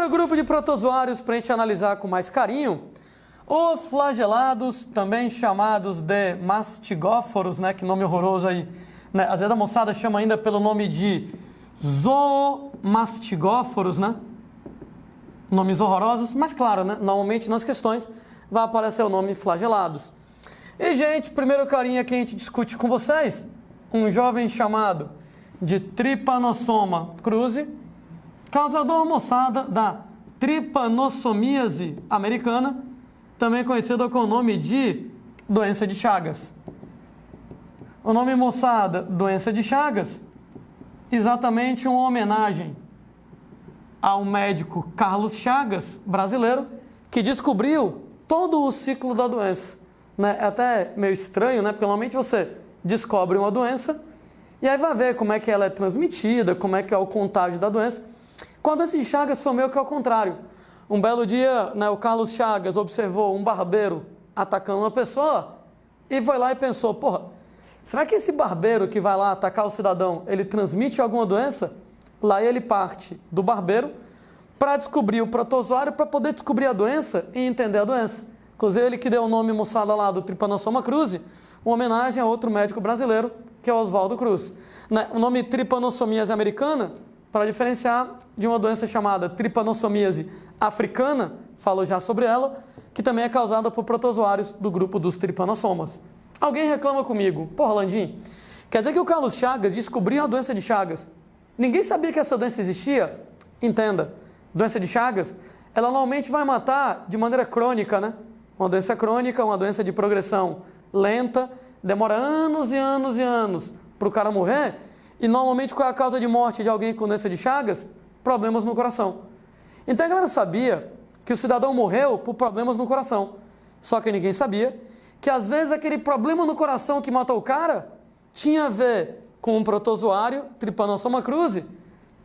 Primeiro grupo de protozoários para a gente analisar com mais carinho, os flagelados, também chamados de mastigóforos, né? Que nome horroroso aí, né? Às vezes a moçada chama ainda pelo nome de zoomastigóforos, né? Nomes horrorosos, mas claro, né? Normalmente nas questões vai aparecer o nome flagelados. E, gente, primeiro carinha que a gente discute com vocês, um jovem chamado de Trypanosoma cruzi, causador, moçada, da tripanossomíase americana, também conhecida com o nome de doença de Chagas. O nome, moçada, doença de Chagas, exatamente uma homenagem ao médico Carlos Chagas, brasileiro, que descobriu todo o ciclo da doença. Né? É até meio estranho, né? Porque normalmente você descobre uma doença e aí vai ver como é que ela é transmitida, como é que é o contágio da doença. Com a doença de Chagas foi meio que ao contrário. Um belo dia, né, o Carlos Chagas observou um barbeiro atacando uma pessoa e foi lá e pensou, porra, será que esse barbeiro que vai lá atacar o cidadão, ele transmite alguma doença? Lá ele parte do barbeiro para descobrir o protozoário, para poder descobrir a doença e entender a doença. Inclusive ele que deu o nome, moçada, lá do Trypanosoma cruzi, uma homenagem a outro médico brasileiro, que é Oswaldo Cruz. O nome tripanossomíase americana, para diferenciar de uma doença chamada tripanossomíase africana, falo já sobre ela, que também é causada por protozoários do grupo dos tripanossomas. Alguém reclama comigo, porra, Landim, quer dizer que o Carlos Chagas descobriu a doença de Chagas? Ninguém sabia que essa doença existia? Entenda, doença de Chagas, ela normalmente vai matar de maneira crônica, né? Uma doença crônica, uma doença de progressão lenta, demora anos e anos e anos para o cara morrer. E normalmente qual é a causa de morte de alguém com doença de Chagas? Problemas no coração. Então a galera sabia que o cidadão morreu por problemas no coração. Só que ninguém sabia que às vezes aquele problema no coração que matou o cara tinha a ver com um protozoário, Trypanosoma cruzi,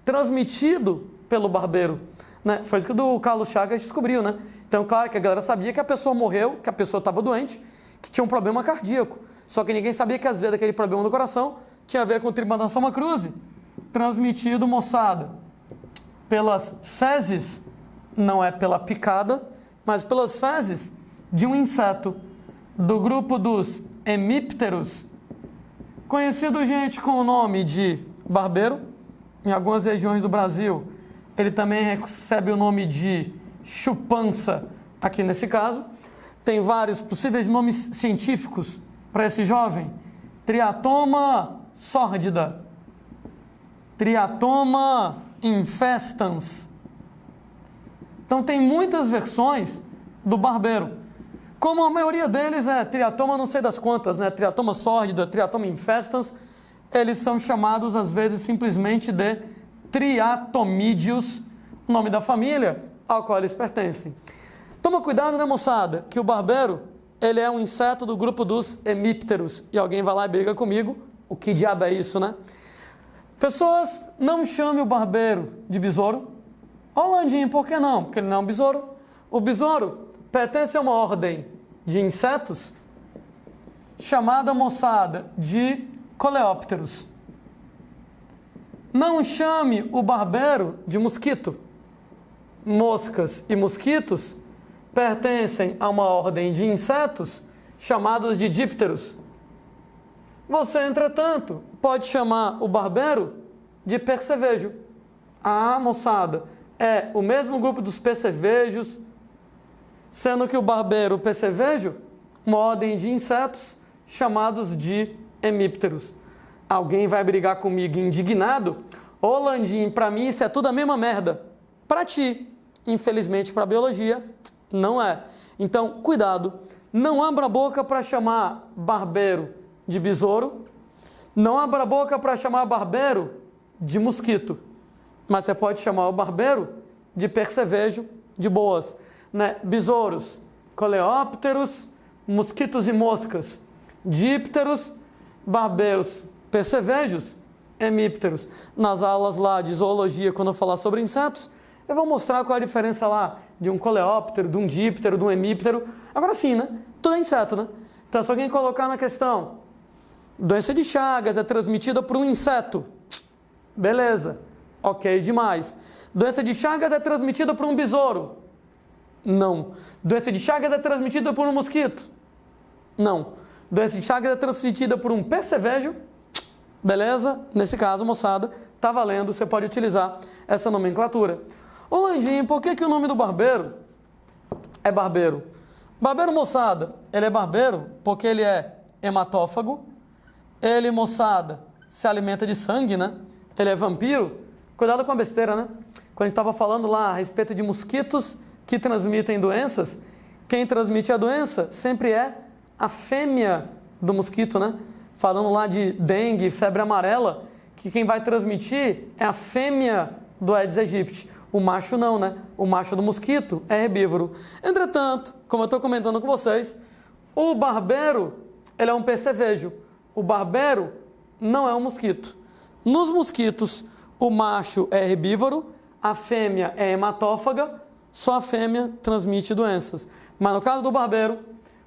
transmitido pelo barbeiro. Né? Foi isso que o Carlos Chagas descobriu, né? Então, claro que a galera sabia que a pessoa morreu, que a pessoa estava doente, que tinha um problema cardíaco. Só que ninguém sabia que às vezes aquele problema no coração tinha a ver com o Trypanosoma cruzi, transmitido, moçada, pelas fezes, não é pela picada, mas pelas fezes de um inseto do grupo dos hemípteros, conhecido, gente, com o nome de barbeiro. Em algumas regiões do Brasil, ele também recebe o nome de chupança, aqui nesse caso. Tem vários possíveis nomes científicos para esse jovem. Triatoma sórdida, Triatoma infestans. Então tem muitas versões do barbeiro. Como a maioria deles é Triatoma não sei das quantas, né? Triatoma sórdida, Triatoma infestans, eles são chamados às vezes simplesmente de Triatomídeos, nome da família ao qual eles pertencem. Toma cuidado, né, moçada, que o barbeiro, ele é um inseto do grupo dos hemípteros. E alguém vai lá e briga comigo, o que diabo é isso, né? Pessoas, não chame o barbeiro de besouro. Ô, Landim, por que não? Porque ele não é um besouro. O besouro pertence a uma ordem de insetos chamada, moçada, de coleópteros. Não chame o barbeiro de mosquito. Moscas e mosquitos pertencem a uma ordem de insetos chamados de dípteros. Você, entretanto, pode chamar o barbeiro de percevejo. Ah, moçada, é o mesmo grupo dos percevejos, sendo que o barbeiro percevejo, uma ordem de insetos chamados de hemípteros. Alguém vai brigar comigo indignado? Ô, Landim, para mim isso é tudo a mesma merda. Para ti, infelizmente para a biologia, não é. Então, cuidado, não abra a boca para chamar barbeiro de besouro, não abra a boca para chamar barbeiro de mosquito, mas você pode chamar o barbeiro de percevejo de boas, né? Besouros, coleópteros, mosquitos e moscas, dípteros, barbeiros, percevejos, hemípteros. Nas aulas lá de zoologia, quando eu falar sobre insetos, eu vou mostrar qual é a diferença lá de um coleóptero, de um díptero, de um hemíptero. Agora sim, né? Tudo é inseto, né? Então, se alguém colocar na questão, doença de Chagas é transmitida por um inseto. Beleza. Ok, demais. Doença de Chagas é transmitida por um besouro? Não. Doença de Chagas é transmitida por um mosquito? Não. Doença de Chagas é transmitida por um percevejo? Beleza? Nesse caso, moçada, tá valendo, você pode utilizar essa nomenclatura. Ô Landinho, por que o nome do barbeiro é barbeiro? Barbeiro, moçada, ele é barbeiro porque ele é hematófago, ele, moçada, se alimenta de sangue, né? Ele é vampiro. Cuidado com a besteira, né? Quando a gente estava falando lá a respeito de mosquitos que transmitem doenças, quem transmite a doença sempre é a fêmea do mosquito, né? Falando lá de dengue, febre amarela, que quem vai transmitir é a fêmea do Aedes aegypti. O macho não, né? O macho do mosquito é herbívoro. Entretanto, como eu estou comentando com vocês, o barbeiro, ele é um percevejo. O barbeiro não é um mosquito. Nos mosquitos, o macho é herbívoro, a fêmea é hematófaga, só a fêmea transmite doenças. Mas no caso do barbeiro,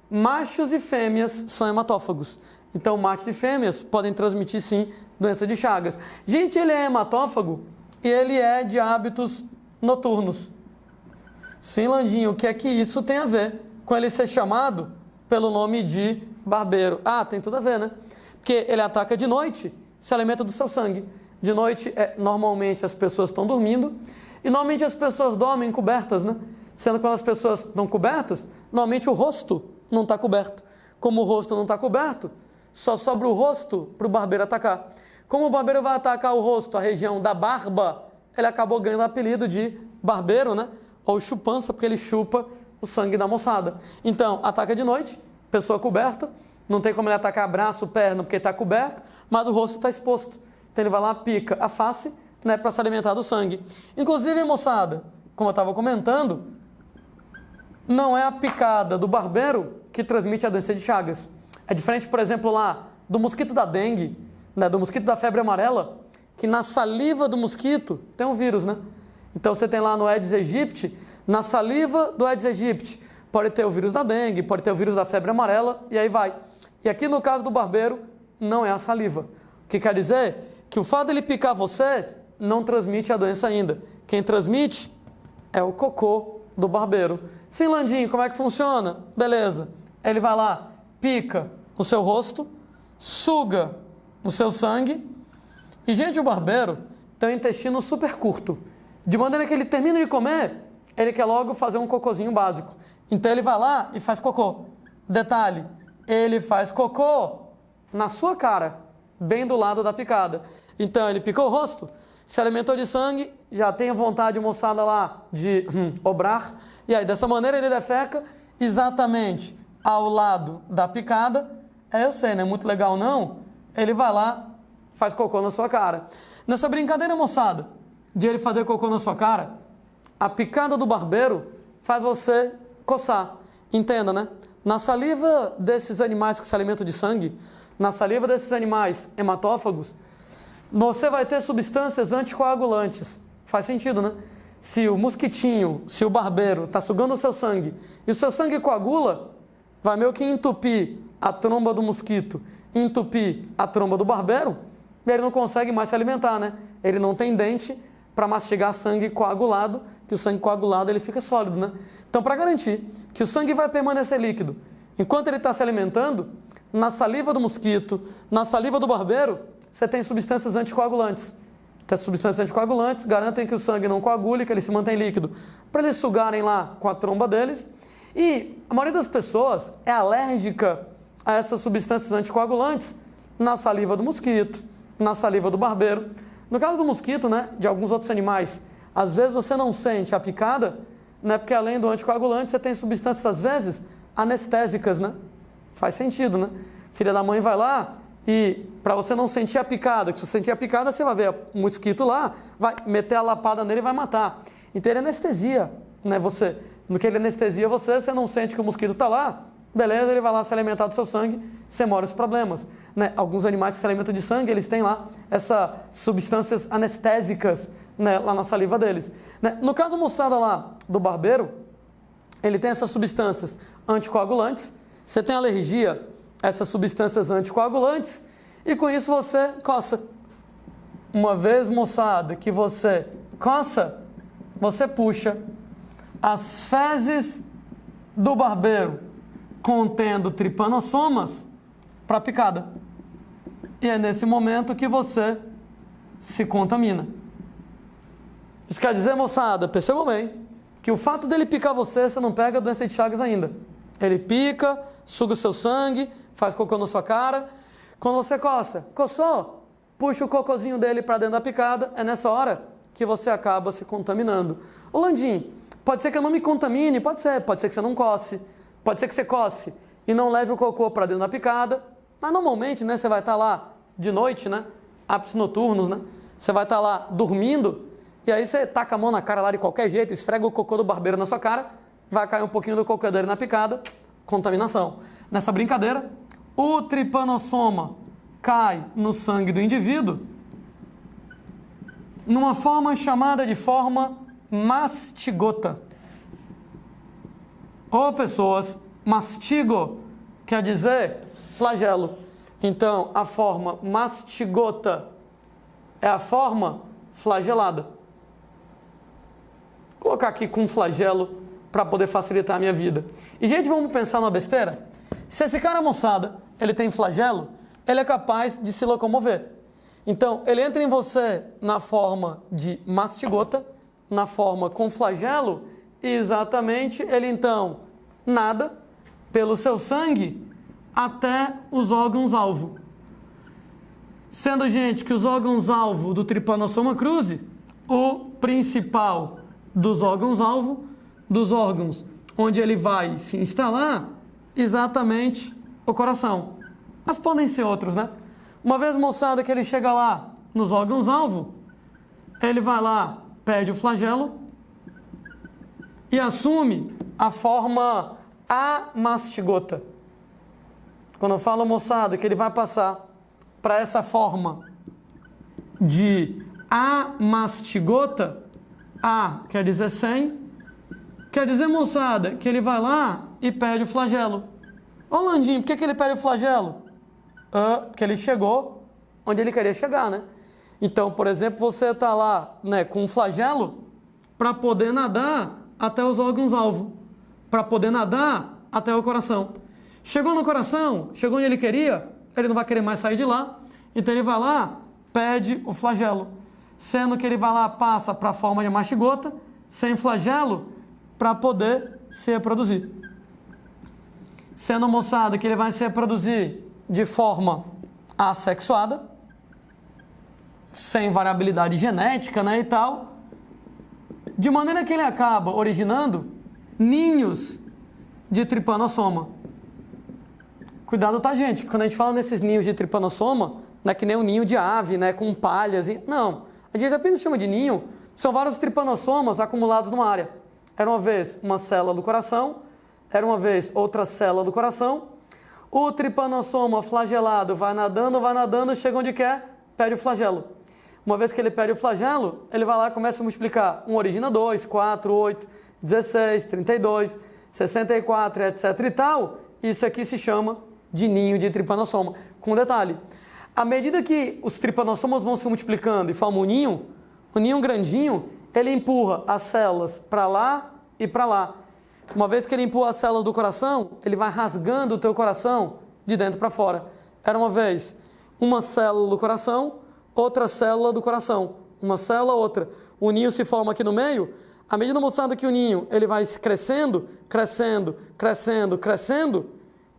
machos e fêmeas são hematófagos. Então, machos e fêmeas podem transmitir, sim, doença de Chagas. Gente, ele é hematófago e ele é de hábitos noturnos. Sim, Landinho, o que é que isso tem a ver com ele ser chamado pelo nome de barbeiro? Ah, tem tudo a ver, né? Porque ele ataca de noite, se alimenta do seu sangue. De noite, normalmente as pessoas estão dormindo e normalmente as pessoas dormem cobertas, né? Sendo que quando as pessoas estão cobertas, normalmente o rosto não está coberto. Como o rosto não está coberto, só sobra o rosto para o barbeiro atacar. Como o barbeiro vai atacar o rosto, a região da barba, ele acabou ganhando o apelido de barbeiro, né? Ou chupança, porque ele chupa o sangue da moçada. Então, ataca de noite, pessoa coberta, não tem como ele atacar braço, perna, porque está coberto, mas o rosto está exposto. Então ele vai lá, pica a face, né, para se alimentar do sangue. Inclusive, moçada, como eu estava comentando, não é a picada do barbeiro que transmite a doença de Chagas. É diferente, por exemplo, lá do mosquito da dengue, né, do mosquito da febre amarela, que na saliva do mosquito tem um vírus, né? Então você tem lá no Aedes aegypti, na saliva do Aedes aegypti, pode ter o vírus da dengue, pode ter o vírus da febre amarela, e aí vai. E aqui no caso do barbeiro, não é a saliva. O que quer dizer? Que o fato dele picar você não transmite a doença ainda. Quem transmite é o cocô do barbeiro. Sim, Landinho, como é que funciona? Beleza. Ele vai lá, pica no seu rosto, suga o seu sangue. E, gente, o barbeiro tem um intestino super curto. De maneira que ele termina de comer, ele quer logo fazer um cocôzinho básico. Então ele vai lá e faz cocô. Detalhe, ele faz cocô na sua cara, bem do lado da picada. Então ele picou o rosto, se alimentou de sangue, já tem vontade, moçada, lá de obrar. E aí, dessa maneira, ele defeca exatamente ao lado da picada. Eu sei, não é muito legal não? Ele vai lá, faz cocô na sua cara. Nessa brincadeira, moçada, de ele fazer cocô na sua cara, a picada do barbeiro faz você coçar. Entenda, né? Na saliva desses animais que se alimentam de sangue, na saliva desses animais hematófagos, você vai ter substâncias anticoagulantes. Faz sentido, né? Se o mosquitinho, se o barbeiro está sugando o seu sangue e o seu sangue coagula, vai meio que entupir a tromba do mosquito, entupir a tromba do barbeiro, e ele não consegue mais se alimentar, né? Ele não tem dente para mastigar sangue coagulado, que o sangue coagulado ele fica sólido, né? Então, para garantir que o sangue vai permanecer líquido enquanto ele está se alimentando, na saliva do mosquito, na saliva do barbeiro, você tem substâncias anticoagulantes. Essas substâncias anticoagulantes garantem que o sangue não coagule, que ele se mantém líquido, para eles sugarem lá com a tromba deles. E a maioria das pessoas é alérgica a essas substâncias anticoagulantes na saliva do mosquito, na saliva do barbeiro. No caso do mosquito, né, de alguns outros animais, às vezes você não sente a picada, né, porque além do anticoagulante você tem substâncias, às vezes, anestésicas, né? Faz sentido, né? Filha da mãe vai lá e, para você não sentir a picada, que se você sentir a picada, você vai ver o mosquito lá, vai meter a lapada nele e vai matar. Então ele anestesia, né? No que ele anestesia você não sente que o mosquito está lá, beleza, ele vai lá se alimentar do seu sangue, você mora os problemas, né? Alguns animais que se alimentam de sangue, eles têm lá essas substâncias anestésicas, né, lá na saliva deles, né? No caso, moçada, lá do barbeiro, ele tem essas substâncias anticoagulantes, você tem alergia a essas substâncias anticoagulantes e com isso você coça. uma vez, moçada, que você coça, você puxa as fezes do barbeiro contendo tripanossomas para a picada. E é nesse momento que você se contamina. Isso quer dizer, moçada, percebam bem, que o fato dele picar você, você não pega a doença de Chagas ainda. Ele pica, suga o seu sangue, faz cocô na sua cara. Quando você coça, coçou, puxa o cocôzinho dele para dentro da picada, é nessa hora que você acaba se contaminando. Ô Landim, pode ser que eu não me contamine? Pode ser que você não coce, pode ser que você coce e não leve o cocô para dentro da picada, mas normalmente, né, você vai estar lá de noite, né, ápices noturnos, né, você vai estar lá dormindo, e aí você taca a mão na cara lá de qualquer jeito, esfrega o cocô do barbeiro na sua cara, vai cair um pouquinho do cocô dele na picada, contaminação. Nessa brincadeira, o tripanossoma cai no sangue do indivíduo numa forma chamada de forma mastigota. Ou pessoas, mastigo quer dizer flagelo. Então, a forma mastigota é a forma flagelada. Vou colocar aqui com flagelo para poder facilitar a minha vida. E, gente, vamos pensar numa besteira? Se esse cara, moçada, ele tem flagelo, ele é capaz de se locomover. Então, ele entra em você na forma de mastigota, na forma com flagelo, e exatamente ele, então, nada pelo seu sangue até os órgãos-alvo. Sendo, gente, que os órgãos-alvo do Trypanosoma cruzi, o principal dos órgãos-alvo, dos órgãos onde ele vai se instalar, exatamente o coração. Mas podem ser outros, né? Uma vez, moçada, que ele chega lá nos órgãos-alvo, ele vai lá, perde o flagelo e assume a forma amastigota. Quando eu falo, moçada, que ele vai passar para essa forma de amastigota, A quer dizer sem, quer dizer, moçada, que ele vai lá e perde o flagelo. Ô Landim, por que ele perde o flagelo? Porque ele chegou onde ele queria chegar, né? Então, por exemplo, você está lá, né, com um flagelo para poder nadar até os órgãos-alvo, para poder nadar até o coração. Chegou no coração, chegou onde ele queria, ele não vai querer mais sair de lá, então ele vai lá, perde o flagelo. Sendo que ele vai lá, passa para a forma de mastigota, sem flagelo, para poder se reproduzir. Sendo, moçada, que ele vai se reproduzir de forma assexuada, sem variabilidade genética, né, e tal, de maneira que ele acaba originando ninhos de tripanossoma. Cuidado, tá, gente? Quando a gente fala nesses ninhos de tripanossoma, não é que nem um ninho de ave, né, com palhas. Não, a gente apenas chama de ninho, são vários tripanossomas acumulados numa área. Era uma vez uma célula do coração, era uma vez outra célula do coração. O tripanossoma flagelado vai nadando, chega onde quer, perde o flagelo. Uma vez que ele perde o flagelo, ele vai lá e começa a multiplicar. Um origina 2, 4, 8, 16, 32, 64, etc e tal. Isso aqui se chama de ninho de tripanossoma. Com um detalhe, à medida que os tripanossomas vão se multiplicando e formam o ninho grandinho, ele empurra as células para lá e para lá. Uma vez que ele empurra as células do coração, ele vai rasgando o teu coração de dentro para fora. Era uma vez uma célula do coração, outra célula do coração. Uma célula, outra. O ninho se forma aqui no meio. À medida, moçada, que o ninho ele vai crescendo,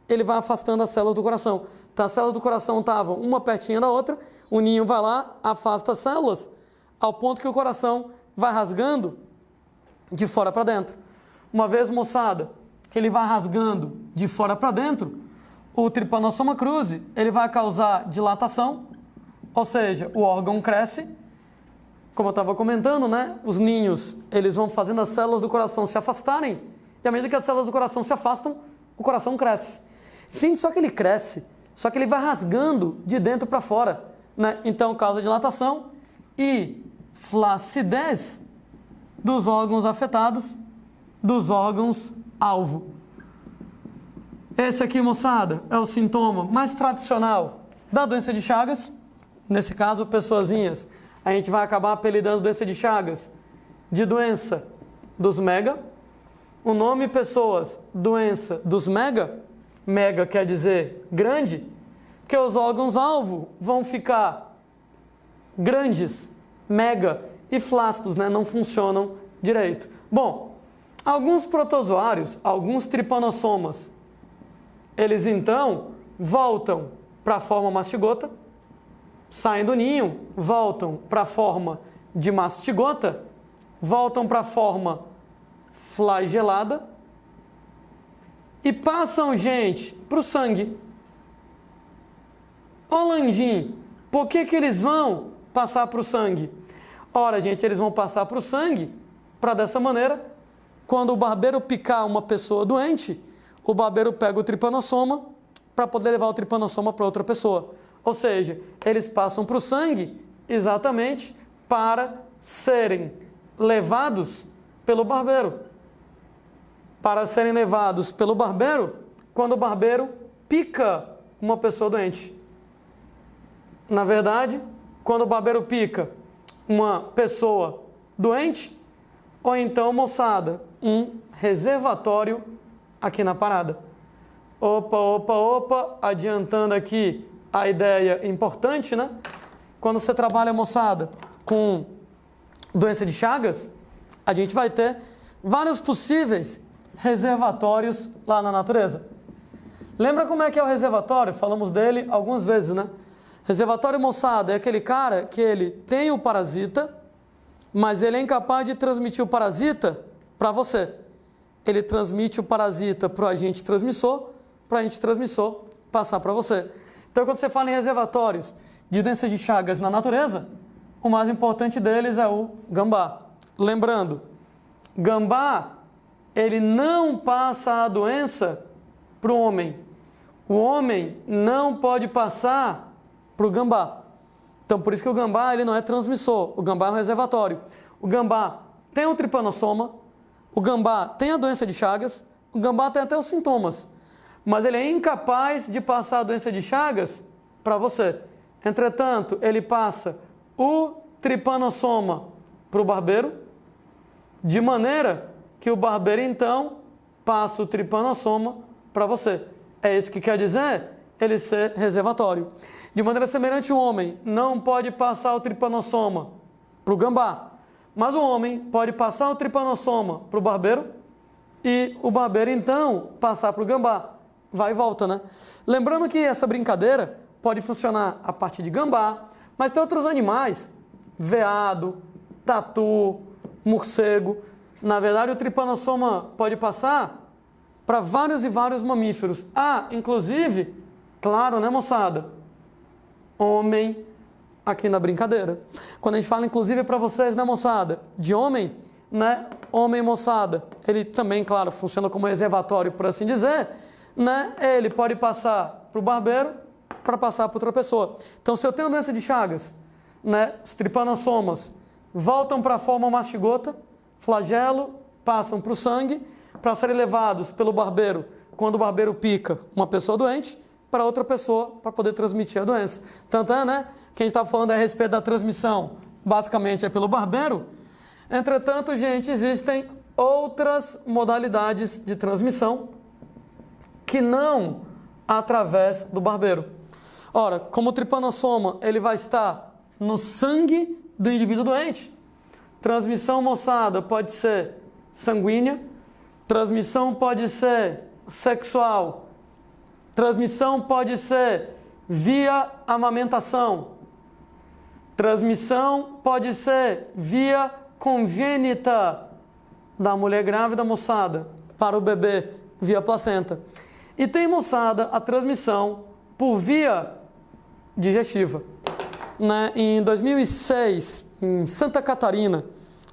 ele vai afastando as células do coração. Então, as células do coração estavam uma pertinho da outra, o ninho vai lá, afasta as células, ao ponto que o coração vai rasgando de fora para dentro. Uma vez, moçada, que ele vai rasgando de fora para dentro, o Trypanosoma cruzi, ele vai causar dilatação, ou seja, o órgão cresce. Como eu estava comentando, né? Os ninhos, eles vão fazendo as células do coração se afastarem, e à medida que as células do coração se afastam, o coração cresce. Sim, só que ele cresce, só que ele vai rasgando de dentro para fora, né? Então causa dilatação e flacidez dos órgãos afetados, dos órgãos-alvo. Esse aqui, moçada, é o sintoma mais tradicional da doença de Chagas. Nesse caso, pessoazinhas a gente vai acabar apelidando doença de Chagas de doença dos mega. O nome pessoas, doença dos mega. Mega quer dizer grande, porque os órgãos-alvo vão ficar grandes, mega, e flácidos, né? Não funcionam direito. Bom, alguns protozoários, alguns tripanossomas, eles então voltam para a forma mastigota, saem do ninho, voltam para a forma de mastigota, voltam para a forma flagelada e passam, gente, para o sangue. Ô Landim, por que eles vão passar para o sangue? Ora, gente, eles vão passar para o sangue para dessa maneira, quando o barbeiro picar uma pessoa doente, o barbeiro pega o tripanossoma para poder levar o tripanossoma para outra pessoa. Ou seja, eles passam para o sangue exatamente para serem levados pelo barbeiro. Para serem levados pelo barbeiro quando o barbeiro pica uma pessoa doente. Na verdade, quando o barbeiro pica uma pessoa doente, ou então, moçada, um reservatório aqui na parada. Opa, adiantando aqui a ideia importante, né? Quando você trabalha, moçada, com doença de Chagas, a gente vai ter vários possíveis reservatórios lá na natureza. Lembra como é que é o reservatório? Falamos dele algumas vezes, né? Reservatório, moçada, é aquele cara que ele tem o parasita, mas ele é incapaz de transmitir o parasita para você. Ele transmite o parasita para o agente transmissor passar para você. Então, quando você fala em reservatórios de doença de Chagas na natureza, o mais importante deles é o gambá. Lembrando, gambá, ele não passa a doença para o homem. O homem não pode passar para o gambá. Então, por isso que o gambá ele não é transmissor. O gambá é um reservatório. O gambá tem um tripanossoma, o gambá tem a doença de Chagas, o gambá tem até os sintomas, mas ele é incapaz de passar a doença de Chagas para você. Entretanto, ele passa o tripanossoma para o barbeiro, de maneira que o barbeiro, então, passa o tripanossoma para você. É isso que quer dizer ele ser reservatório. De maneira semelhante, o homem não pode passar o tripanossoma para o gambá, mas o homem pode passar o tripanossoma para o barbeiro e o barbeiro, então, passar para o gambá. Vai e volta, né? Lembrando que essa brincadeira pode funcionar a partir de gambá, mas tem outros animais, veado, tatu, morcego. Na verdade, o tripanossoma pode passar para vários e vários mamíferos. Ah, inclusive, claro, né, moçada? Homem aqui na brincadeira. Quando a gente fala, inclusive, para vocês, né, moçada? De homem, né? Homem, moçada. Ele também, claro, funciona como reservatório, por assim dizer, né? Ele pode passar para o barbeiro para passar para outra pessoa. Então, se eu tenho doença de Chagas, né? Os tripanossomas voltam para a forma mastigota, flagelo, passam para o sangue, para serem levados pelo barbeiro, quando o barbeiro pica uma pessoa doente, para outra pessoa, para poder transmitir a doença. Tanto é, né? Que a gente está falando a respeito da transmissão, basicamente é pelo barbeiro. Entretanto, gente, existem outras modalidades de transmissão que não através do barbeiro. Ora, como o tripanossoma, ele vai estar no sangue do indivíduo doente. Transmissão, moçada, pode ser sanguínea, transmissão pode ser sexual, transmissão pode ser via amamentação, transmissão pode ser via congênita da mulher grávida, moçada, para o bebê via placenta. E tem, moçada, a transmissão por via digestiva. Né? Em 2006, em Santa Catarina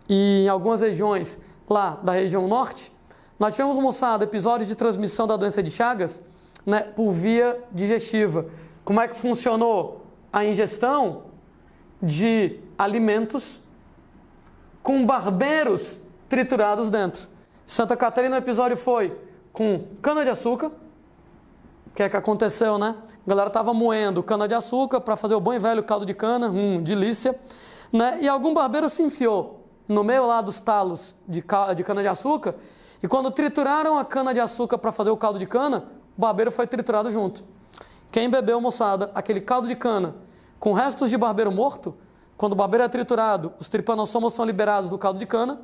e em algumas regiões lá da região norte, nós tivemos, moçada, episódios de transmissão da doença de Chagas, né, por via digestiva. Como é que funcionou a ingestão de alimentos com barbeiros triturados dentro? Santa Catarina, o episódio foi com cana-de-açúcar. O que é que aconteceu, né? A galera estava moendo cana-de-açúcar para fazer o bom e velho caldo de cana, delícia. né? E algum barbeiro se enfiou no meio lá dos talos de cana-de-açúcar, e quando trituraram a cana-de-açúcar para fazer o caldo de cana, o barbeiro foi triturado junto. Quem bebeu, moçada, aquele caldo de cana com restos de barbeiro morto, quando o barbeiro é triturado, os tripanossomos são liberados do caldo de cana.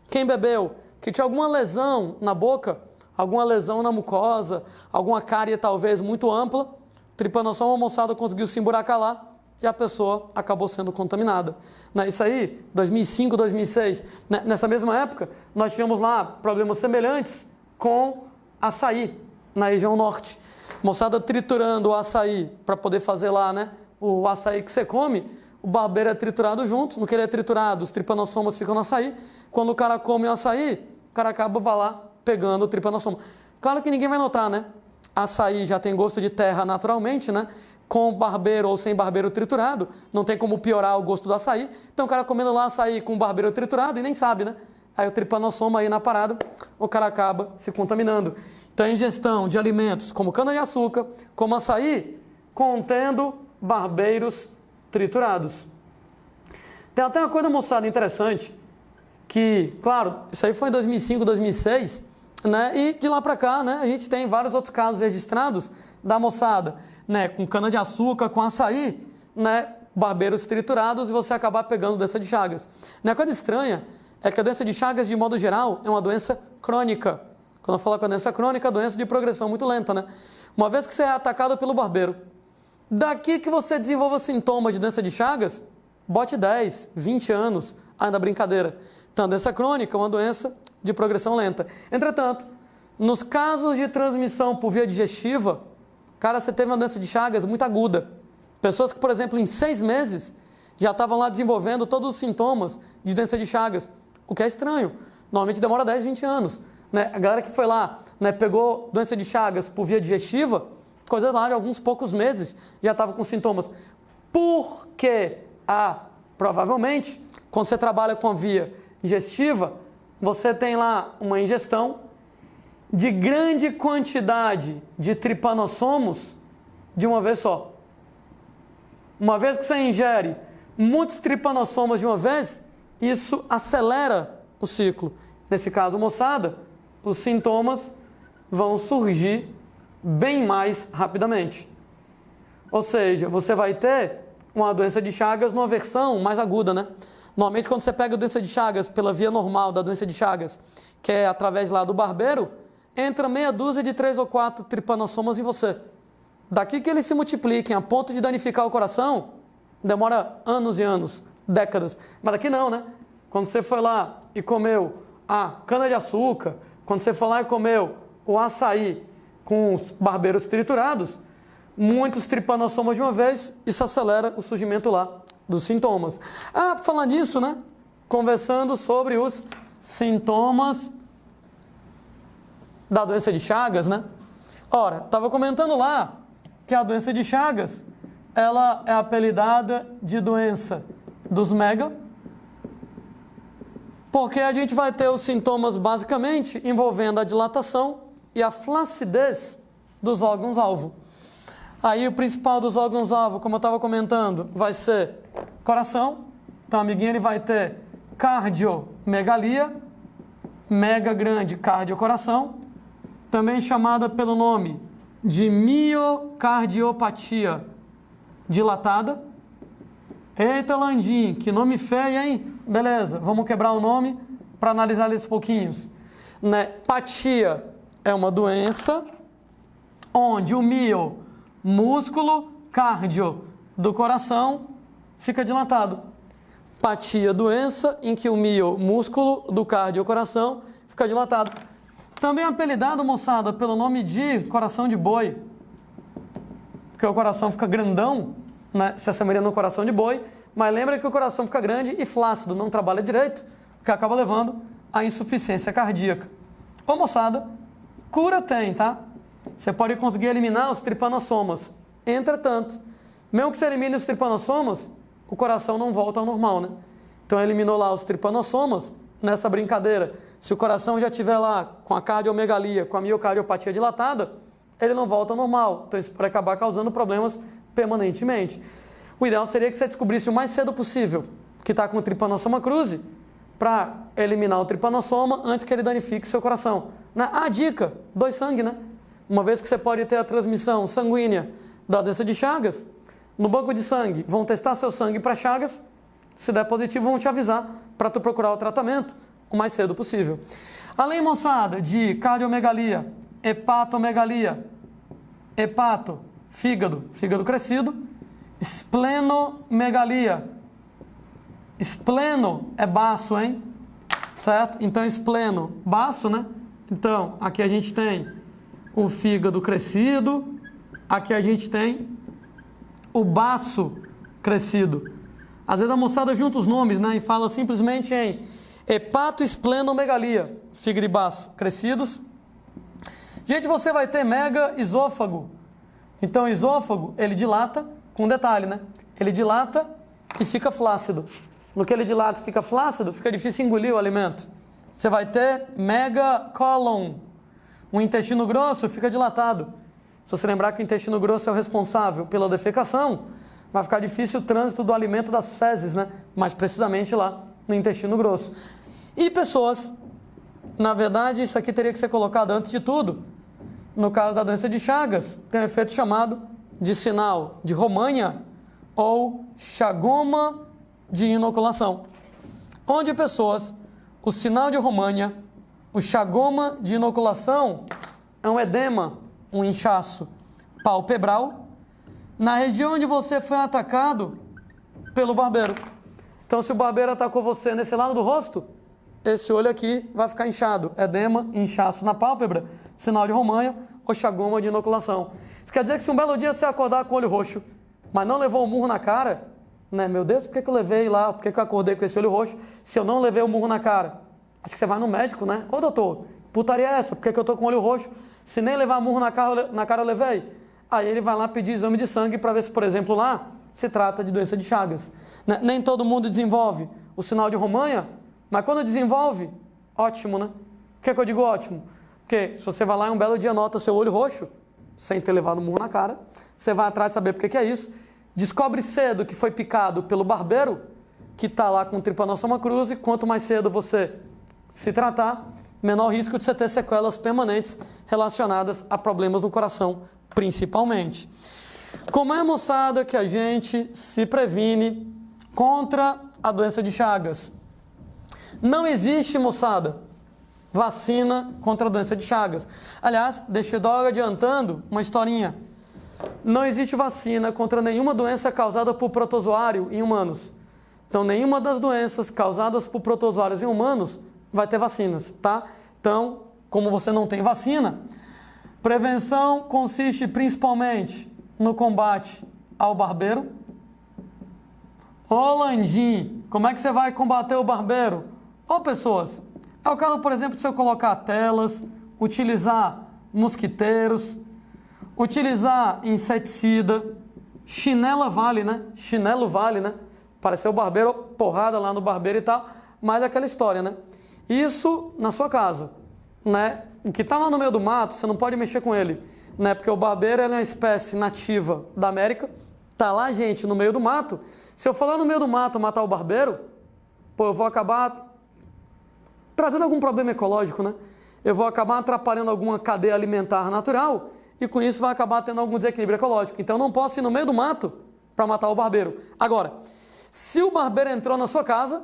Quem bebeu, que tinha alguma lesão na boca, alguma lesão na mucosa, alguma cárie talvez muito ampla, o tripanossoma, moçada, conseguiu se emburacar lá e a pessoa acabou sendo contaminada. Isso aí, 2005, 2006, nessa mesma época, nós tivemos lá problemas semelhantes com açaí, na região norte. Moçada triturando o açaí para poder fazer lá, o açaí que você come, o barbeiro é triturado junto, no que ele é triturado, os tripanossomas ficam no açaí. Quando o cara come o açaí, o cara acaba lá pegando o tripanossoma. Claro que ninguém vai notar, Açaí já tem gosto de terra naturalmente, Com barbeiro ou sem barbeiro triturado, não tem como piorar o gosto do açaí. Então o cara comendo lá açaí com barbeiro triturado e nem sabe, Aí o tripanossoma aí na parada, o cara acaba se contaminando. Então a ingestão de alimentos como cana-de-açúcar, como açaí, contendo barbeiros triturados. Tem até uma coisa, moçada, interessante, que, claro, isso aí foi em 2005, 2006, e de lá para cá, a gente tem vários outros casos registrados da moçada, com cana-de-açúcar, com açaí, barbeiros triturados, e você acabar pegando doença de Chagas. A coisa estranha é que a doença de Chagas, de modo geral, é uma doença crônica. Quando eu falo que é doença crônica, é doença de progressão muito lenta, Uma vez que você é atacado pelo barbeiro, daqui que você desenvolva sintomas de doença de Chagas, bote 10, 20 anos, ainda brincadeira. Então, a doença crônica é uma doença de progressão lenta. Entretanto, nos casos de transmissão por via digestiva, cara, você teve uma doença de Chagas muito aguda. Pessoas que, por exemplo, em 6 meses, já estavam lá desenvolvendo todos os sintomas de doença de Chagas, o que é estranho. Normalmente demora 10, 20 anos. A galera que foi lá, pegou doença de Chagas por via digestiva, coisas lá de alguns poucos meses, já estava com sintomas. Porque, provavelmente, quando você trabalha com a via digestiva, você tem lá uma ingestão de grande quantidade de tripanossomos de uma vez só. Uma vez que você ingere muitos tripanossomos de uma vez, isso acelera o ciclo. Nesse caso, moçada, os sintomas vão surgir bem mais rapidamente. Ou seja, você vai ter uma doença de Chagas numa versão mais aguda, Normalmente, quando você pega a doença de Chagas pela via normal da doença de Chagas, que é através lá do barbeiro, entra meia dúzia de 3 ou 4 tripanossomas em você. Daqui que eles se multipliquem a ponto de danificar o coração, demora anos e anos, décadas. Mas daqui não, Quando você foi lá e comeu a cana-de-açúcar, quando você foi lá e comeu o açaí com os barbeiros triturados, muitos tripanossomas de uma vez, isso acelera o surgimento lá dos sintomas. Falando nisso, Conversando sobre os sintomas da doença de Chagas, Ora, estava comentando lá que a doença de Chagas, ela é apelidada de doença dos mega, porque a gente vai ter os sintomas basicamente envolvendo a dilatação e a flacidez dos órgãos-alvo. Aí o principal dos órgãos-alvo, como eu estava comentando, vai ser coração. Então, amiguinho, ele vai ter cardiomegalia, mega grande cardiocoração, também chamada pelo nome de miocardiopatia dilatada. Eita, Landim, que nome feio, hein? Beleza, vamos quebrar o nome para analisar esses pouquinhos. Patia é uma doença onde o mio, músculo, cardio do coração, fica dilatado. Patia, doença em que o mio, músculo do cardio, coração, fica dilatado. Também apelidado, moçada, pelo nome de coração de boi, porque o coração fica grandão, se assemelha no coração de boi, mas lembra que o coração fica grande e flácido, não trabalha direito, o que acaba levando à insuficiência cardíaca. Ô, moçada, cura tem, tá? Você pode conseguir eliminar os tripanossomas. Entretanto, mesmo que você elimine os tripanossomas, o coração não volta ao normal, Então, eliminou lá os tripanossomas, nessa brincadeira. Se o coração já estiver lá com a cardiomegalia, com a miocardiopatia dilatada, ele não volta ao normal. Então, isso pode acabar causando problemas permanentemente. O ideal seria que você descobrisse o mais cedo possível que está com o Trypanosoma cruzi, para eliminar o tripanossoma antes que ele danifique seu coração. A dica, doe sangue, né? Uma vez que você pode ter a transmissão sanguínea da doença de Chagas, no banco de sangue vão testar seu sangue para Chagas, se der positivo vão te avisar para tu procurar o tratamento o mais cedo possível. Além, moçada, de cardiomegalia, hepatomegalia, hepato, fígado crescido, esplenomegalia. Espleno é baço, hein? Certo? Então, espleno, baço, né? Então, aqui a gente tem o fígado crescido, aqui a gente tem o baço crescido. Às vezes a moçada junta os nomes, né? E fala simplesmente em hepatoesplenomegalia, fígado e baço crescidos. Gente, você vai ter mega esôfago. Então, o esôfago, ele dilata, com um detalhe, né? Ele dilata e fica flácido. No que ele dilata e fica flácido, fica difícil engolir o alimento. Você vai ter mega colon. O intestino grosso fica dilatado. Se você lembrar que o intestino grosso é o responsável pela defecação, vai ficar difícil o trânsito do alimento das fezes, né? Mais precisamente lá no intestino grosso. E pessoas, na verdade, isso aqui teria que ser colocado antes de tudo. No caso da doença de Chagas, tem um efeito chamado de sinal de Romanha ou chagoma de inoculação, onde pessoas, o sinal de Romanha, o chagoma de inoculação é um edema, um inchaço palpebral na região onde você foi atacado pelo barbeiro. Então, se o barbeiro atacou você nesse lado do rosto, esse olho aqui vai ficar inchado, edema, inchaço na pálpebra, sinal de Romanha ou chagoma de inoculação. Isso quer dizer que se um belo dia você acordar com o olho roxo, mas não levou um murro na cara, né? Meu Deus, por que eu levei lá? Por que eu acordei com esse olho roxo se eu não levei o murro na cara? Acho que você vai no médico, né? Ô doutor, putaria é essa? Por que eu tô com o olho roxo se nem levar murro na cara eu levei? Aí ele vai lá pedir exame de sangue para ver se, por exemplo, lá se trata de doença de Chagas. Né? Nem todo mundo desenvolve o sinal de Romanha, mas quando desenvolve, ótimo, né? Por que eu digo ótimo? Porque se você vai lá e um belo dia nota seu olho roxo, sem ter levado murro na cara, você vai atrás de saber por que é isso, descobre cedo que foi picado pelo barbeiro, que está lá com Trypanosoma cruzi. Quanto mais cedo você se tratar, menor risco de você ter sequelas permanentes relacionadas a problemas no coração, principalmente. Como é, moçada, que a gente se previne contra a doença de Chagas? Não existe, moçada, vacina contra a doença de Chagas. Aliás, deixa eu dar adiantando uma historinha. Não existe vacina contra nenhuma doença causada por protozoário em humanos. Então, nenhuma das doenças causadas por protozoários em humanos vai ter vacinas, tá? Então, como você não tem vacina, prevenção consiste principalmente no combate ao barbeiro. Ô Landim, como é que você vai combater o barbeiro? Ô pessoas, é o caso, por exemplo, de você colocar telas, utilizar mosquiteiros, utilizar inseticida, chinela vale, né? Chinelo vale, né? Pareceu o barbeiro, porrada lá no barbeiro e tal, mas é aquela história, né? Isso na sua casa, né? O que está lá no meio do mato, você não pode mexer com ele, né? Porque o barbeiro é uma espécie nativa da América, tá lá, gente, no meio do mato. Se eu for lá no meio do mato matar o barbeiro, pô, eu vou acabar trazendo algum problema ecológico, né? Eu vou acabar atrapalhando alguma cadeia alimentar natural e com isso vai acabar tendo algum desequilíbrio ecológico. Então eu não posso ir no meio do mato para matar o barbeiro. Agora, se o barbeiro entrou na sua casa,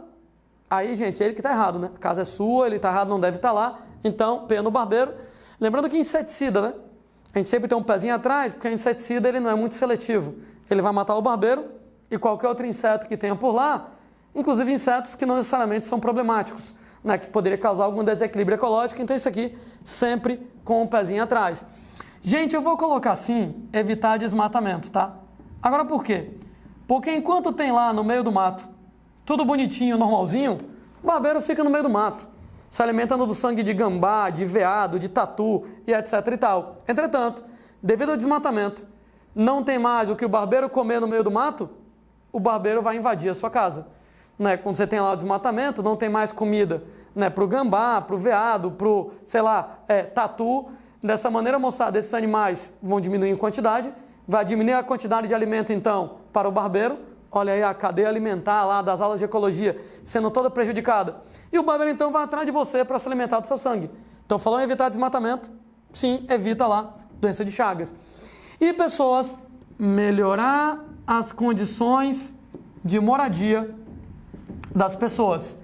aí, gente, é ele que está errado, né? A casa é sua, ele está errado, não deve estar lá. Então, pena no barbeiro. Lembrando que inseticida, né? A gente sempre tem um pezinho atrás, porque o inseticida ele não é muito seletivo. Ele vai matar o barbeiro e qualquer outro inseto que tenha por lá, inclusive insetos que não necessariamente são problemáticos, né? Que poderia causar algum desequilíbrio ecológico. Então, isso aqui sempre com um pezinho atrás. Gente, eu vou colocar assim, evitar desmatamento, tá? Agora por quê? Porque enquanto tem lá no meio do mato, tudo bonitinho, normalzinho, o barbeiro fica no meio do mato, se alimentando do sangue de gambá, de veado, de tatu e etc e tal. Entretanto, devido ao desmatamento, não tem mais o que o barbeiro comer no meio do mato, o barbeiro vai invadir a sua casa. Né? Quando você tem lá o desmatamento, não tem mais comida, né? Para o gambá, para o veado, para o, sei lá, tatu. Dessa maneira, moçada, esses animais vão diminuir em quantidade, vai diminuir a quantidade de alimento, então, para o barbeiro, Olha aí a cadeia alimentar lá das aulas de ecologia sendo toda prejudicada. E o barbeiro então vai atrás de você para se alimentar do seu sangue. Então, falou em evitar desmatamento, sim, evita lá doença de Chagas. E pessoas, melhorar as condições de moradia das pessoas.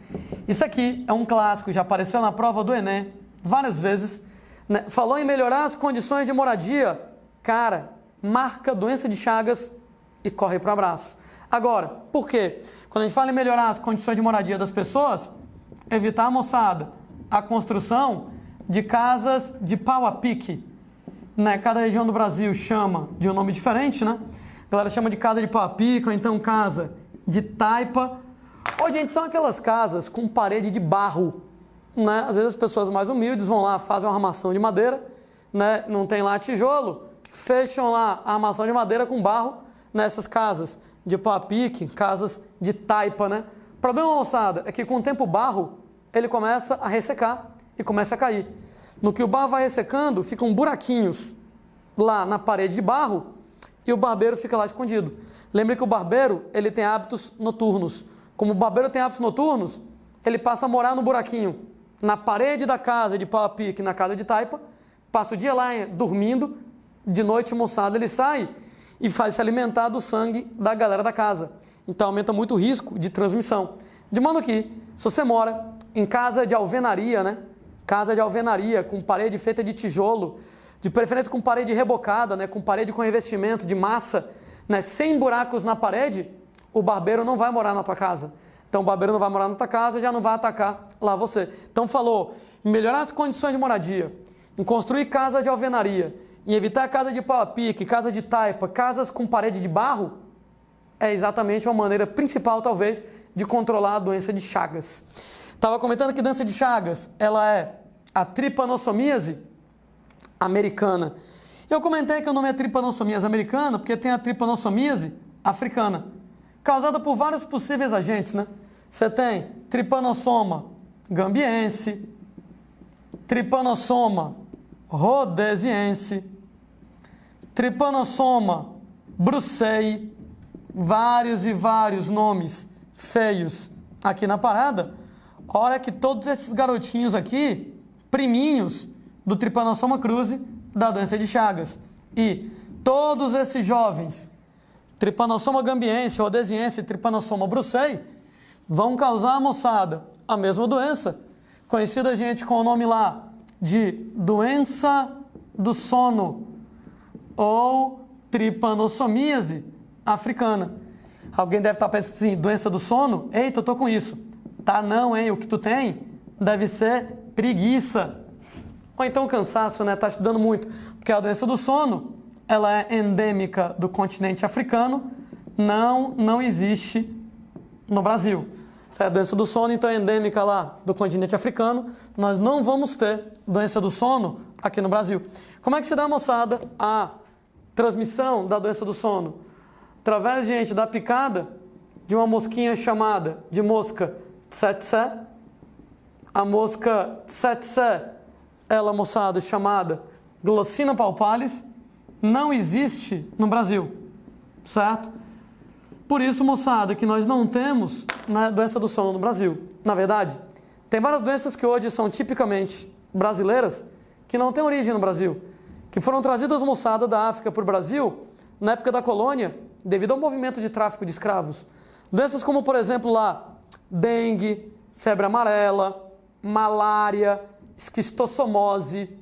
Isso aqui é um clássico, já apareceu na prova do Enem várias vezes, né? Falou em melhorar as condições de moradia, cara, marca doença de Chagas e corre para o abraço. Agora, por quê? Quando a gente fala em melhorar as condições de moradia das pessoas, evitar, moçada, a construção de casas de pau a pique, né? Cada região do Brasil chama de um nome diferente, né? A galera chama de casa de pau a pique, ou então casa de taipa. Ou, gente, são aquelas casas com parede de barro, né? Às vezes as pessoas mais humildes vão lá, fazem uma armação de madeira, né? Não tem lá tijolo, fecham lá a armação de madeira com barro nessas casas de pau a pique, casas de taipa, né? O problema, moçada, é que com o tempo o barro, ele começa a ressecar e começa a cair. No que o barro vai ressecando, ficam buraquinhos lá na parede de barro e o barbeiro fica lá escondido. Lembre que o barbeiro, ele tem hábitos noturnos. Como o barbeiro tem hábitos noturnos, ele passa a morar no buraquinho, na parede da casa de pau a pique, na casa de taipa, passa o dia lá dormindo, de noite, moçada, ele sai e faz se alimentar do sangue da galera da casa. Então aumenta muito o risco de transmissão. De modo que, se você mora em casa de alvenaria, né? Casa de alvenaria com parede feita de tijolo, de preferência com parede rebocada, né? Com parede com revestimento de massa, né? Sem buracos na parede, o barbeiro não vai morar na tua casa. Então o barbeiro não vai morar na tua casa e já não vai atacar lá você. Então falou em melhorar as condições de moradia, em construir casa de alvenaria, em evitar casa de pau a pique, casa de taipa, casas com parede de barro, é exatamente uma maneira principal, talvez, de controlar a doença de Chagas. Estava comentando que a doença de Chagas, ela é a tripanossomíase americana. Eu comentei que o nome é tripanossomíase americana porque tem a tripanossomíase africana, causada por vários possíveis agentes, né? Você tem Trypanosoma gambiense, Trypanosoma rhodesiense, Trypanosoma brucei, vários e vários nomes feios aqui na parada. Olha que todos esses garotinhos aqui, priminhos do Trypanosoma cruzi, da doença de Chagas. E todos esses jovens, Trypanosoma gambiense, rhodesiense e Trypanosoma brucei, vão causar, moçada, a mesma doença, conhecida, gente, com o nome lá de doença do sono ou tripanossomíase africana. Alguém deve estar pensando assim, doença do sono? Eita, eu tô com isso. Tá não, hein? O que tu tem deve ser preguiça. Ou então cansaço, né? Tá estudando muito. Porque a doença do sono, ela é endêmica do continente africano, não existe no Brasil. Se é a doença do sono, então é endêmica lá do continente africano, nós não vamos ter doença do sono aqui no Brasil. Como é que se dá, moçada, a transmissão da doença do sono? Através, gente, da picada de uma mosquinha chamada de mosca tsetse. A mosca tsetse, ela, moçada, chamada Glossina palpalis, não existe no Brasil, certo? Por isso, moçada, que nós não temos, né, doença do sono no Brasil. Na verdade, tem várias doenças que hoje são tipicamente brasileiras, que não têm origem no Brasil, que foram trazidas, moçada, da África para o Brasil, na época da colônia, devido ao movimento de tráfico de escravos. Doenças como, por exemplo, lá, dengue, febre amarela, malária, esquistossomose,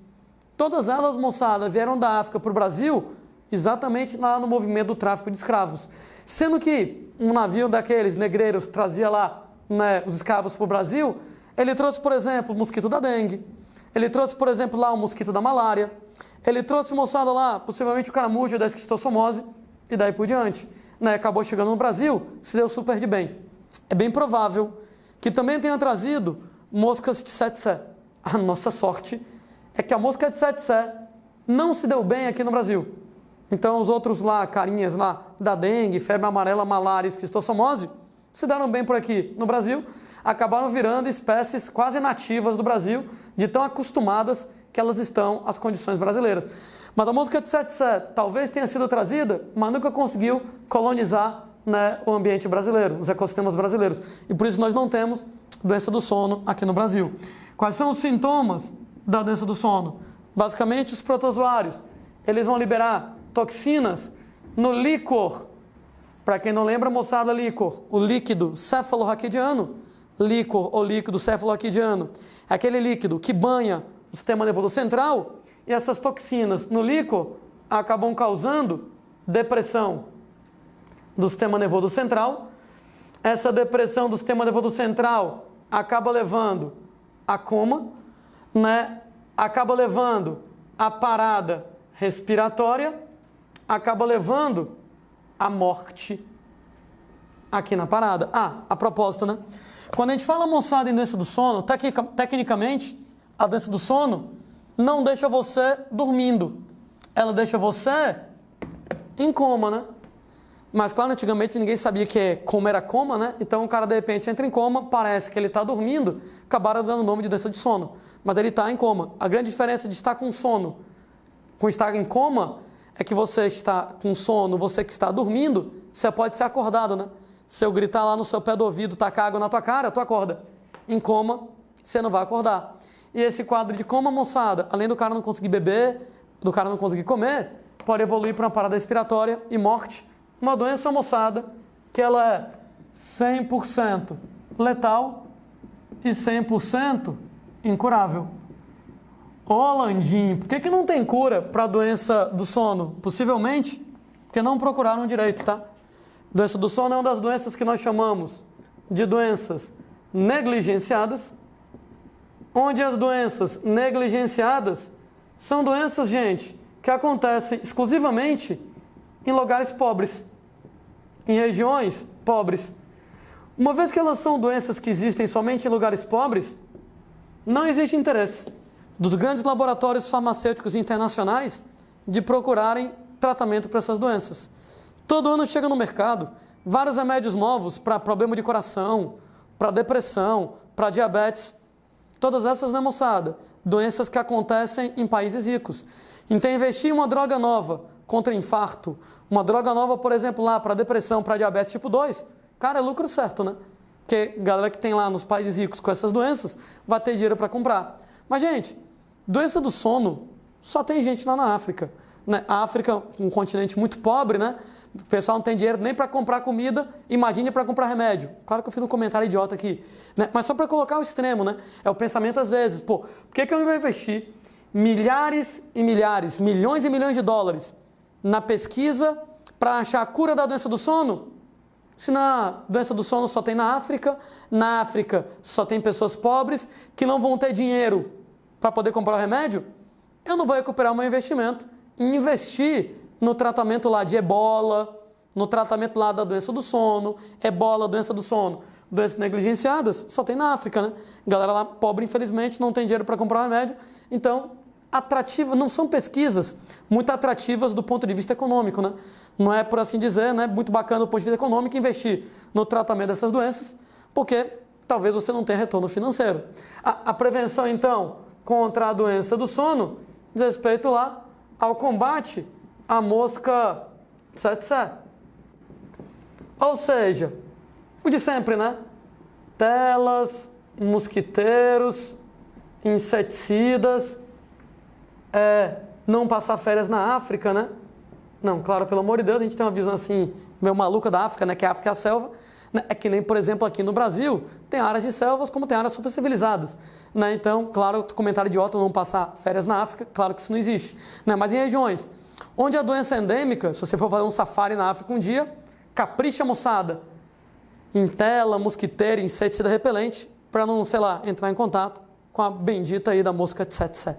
todas elas, moçada, vieram da África para o Brasil exatamente lá no movimento do tráfico de escravos. Sendo que um navio daqueles negreiros trazia lá, né, os escravos para o Brasil, ele trouxe, por exemplo, o mosquito da dengue, ele trouxe, por exemplo, lá o mosquito da malária, ele trouxe, moçada, lá, possivelmente o caramujo da esquistossomose e daí por diante. Né, acabou chegando no Brasil, se deu super de bem. É bem provável que também tenha trazido moscas tsetse. A nossa sorte é que a mosca tsetse não se deu bem aqui no Brasil. Então os outros lá, carinhas lá da dengue, febre amarela, malária, esquistossomose, se deram bem por aqui no Brasil, acabaram virando espécies quase nativas do Brasil, de tão acostumadas que elas estão às condições brasileiras. Mas a mosca tsetse talvez tenha sido trazida, mas nunca conseguiu colonizar né, o ambiente brasileiro, os ecossistemas brasileiros. E por isso nós não temos doença do sono aqui no Brasil. Quais são os sintomas da doença do sono? Basicamente, os protozoários, eles vão liberar toxinas no líquor. Para quem não lembra, moçada, líquor, o líquido cefalorraquidiano, líquor ou líquido cefalorraquidiano, é aquele líquido que banha o sistema nervoso central, e essas toxinas no líquor acabam causando depressão do sistema nervoso central. Essa depressão do sistema nervoso central acaba levando a coma, né? Acaba levando a parada respiratória, acaba levando a morte aqui na parada. A propósito, né? Quando a gente fala, moçada, em doença do sono, tecnicamente, a doença do sono não deixa você dormindo. Ela deixa você em coma, né? Mas, claro, antigamente ninguém sabia que coma era coma, né? Então o cara, de repente, entra em coma, parece que ele está dormindo, acabaram dando o nome de doença de sono. Mas ele está em coma. A grande diferença de estar com sono com estar em coma é que você está com sono, você que está dormindo, você pode ser acordado, né? Se eu gritar lá no seu pé do ouvido, tacar água na tua cara, tu acorda. Em coma, você não vai acordar. E esse quadro de coma, moçada, além do cara não conseguir beber, do cara não conseguir comer, pode evoluir para uma parada respiratória e morte. Uma doença, moçada, que ela é 100% letal e 100% incurável. Ô, Landim, por que não tem cura para a doença do sono? Possivelmente porque não procuraram direito, tá? Doença do sono é uma das doenças que nós chamamos de doenças negligenciadas, onde as doenças negligenciadas são doenças, gente, que acontecem exclusivamente em lugares pobres, em regiões pobres. Uma vez que elas são doenças que existem somente em lugares pobres, não existe interesse dos grandes laboratórios farmacêuticos internacionais de procurarem tratamento para essas doenças. Todo ano chega no mercado vários remédios novos para problema de coração, para depressão, para diabetes. Todas essas, né, moçada? Doenças que acontecem em países ricos. Então, investir em uma droga nova contra infarto, uma droga nova, por exemplo, lá para depressão, para diabetes tipo 2, cara, é lucro certo, né? Porque a galera que tem lá nos países ricos com essas doenças vai ter dinheiro para comprar. Mas, gente, doença do sono só tem gente lá na África, né? A África, um continente muito pobre, né? O pessoal não tem dinheiro nem para comprar comida, imagine para comprar remédio. Claro que eu fiz um comentário idiota aqui, né? Mas só para colocar o extremo, né? É o pensamento às vezes, pô, por que eu vou investir milhares e milhares, milhões e milhões de dólares na pesquisa para achar a cura da doença do sono? Se na doença do sono só tem na África só tem pessoas pobres que não vão ter dinheiro para poder comprar o remédio, eu não vou recuperar o meu investimento em investir no tratamento lá de ebola, no tratamento lá da doença do sono, ebola, doença do sono, doenças negligenciadas, só tem na África, né? Galera lá pobre, infelizmente, não tem dinheiro para comprar o remédio, então, atrativa, não são pesquisas muito atrativas do ponto de vista econômico, né? Não é, por assim dizer, né, muito bacana do ponto de vista econômico investir no tratamento dessas doenças, porque talvez você não tenha retorno financeiro. A prevenção, então, contra a doença do sono, diz respeito lá ao combate à mosca tsetse. Ou seja, o de sempre, né? Telas, mosquiteiros, inseticidas, não passar férias na África, né? Não, claro, pelo amor de Deus, a gente tem uma visão assim, meio maluca da África, né? Que a África é a selva. É que nem, por exemplo, aqui no Brasil, tem áreas de selvas como tem áreas super civilizadas, né? Então, claro, comentário idiota, não passar férias na África, claro que isso não existe, né? Mas em regiões onde a doença é endêmica, se você for fazer um safari na África um dia, capricha, moçada, em tela, mosquiteiro, inseticida repelente, para não, sei lá, entrar em contato com a bendita aí da mosca tsetse.